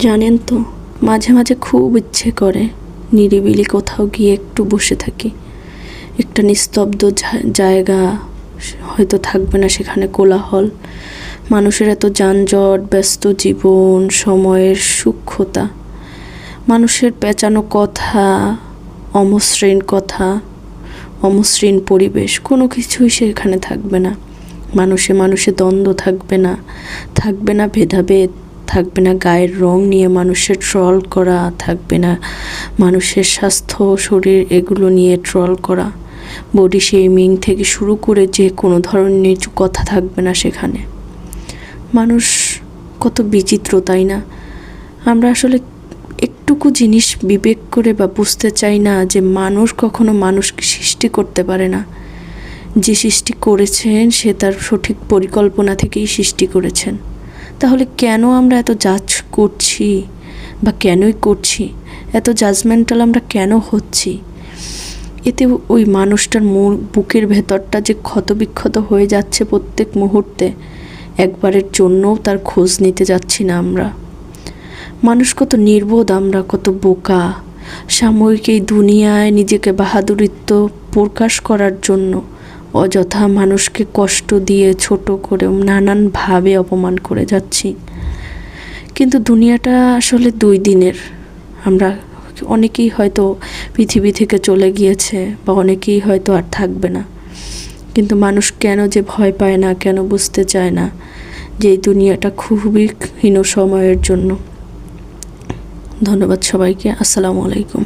জানেন তো, মাঝে মাঝে খুব ইচ্ছে করে নিরিবিলি কোথাও গিয়ে একটু বসে থাকি। একটা নিস্তব্ধ জায়গা, হয়তো থাকবে না সেখানে কোলাহল, মানুষের এত যানজট, ব্যস্ত জীবন, সময়ের সূক্ষ্মতা, মানুষের পেঁচানো কথা, অমসৃণ কথা, অমসৃণ পরিবেশ, কোনো কিছুই সেখানে থাকবে না। মানুষে মানুষে দ্বন্দ্ব থাকবে না, থাকবে না ভেদাভেদ, থাকবে না গায়ের রং নিয়ে মানুষের ট্রল করা, থাকবে না মানুষের স্বাস্থ্য, শরীর এগুলো নিয়ে ট্রল করা, বডি শেমিং থেকে শুরু করে যে কোনো ধরনের নিচু কথা থাকবে না সেখানে। মানুষ কত বিচিত্র, তাই না? আমরা আসলে একটুকু জিনিস বিবেক করে বা বুঝতে চাই না যে মানুষ কখনো মানুষকে সৃষ্টি করতে পারে না। যে সৃষ্টি করেছেন সে তার সঠিক পরিকল্পনা থেকেই সৃষ্টি করেছেন। তাহলে কেন আমরা এত জাজ করছি বা কেনই করছি, এত জাজমেন্টাল আমরা কেন হচ্ছি? এতে ওই মানুষটার বুকের ভেতরটা যে ক্ষতবিক্ষত হয়ে যাচ্ছে প্রত্যেক মুহূর্তে, একবারের জন্যও তার খোঁজ নিতে যাচ্ছি না আমরা। মানুষ কত নির্বোধ, আমরা কত বোকা। সাময়িক এই দুনিয়ায় নিজেকে বাহাদুরিত্ব প্রকাশ করার জন্য অযথা মানুষকে কষ্ট দিয়ে ছোট করে নানানভাবে অপমান করে যাচ্ছি। কিন্তু দুনিয়াটা আসলে 2 দিনের। আমরা অনেকেই হয়তো পৃথিবী থেকে চলে গিয়েছে বা অনেকেই হয়তো আর থাকবে না। কিন্তু মানুষ কেন যে ভয় পায় না, কেন বুঝতে চায় না যে এই দুনিয়াটা খুবই হীন সময়ের জন্য। ধন্যবাদ সবাইকে। আসসালামু আলাইকুম।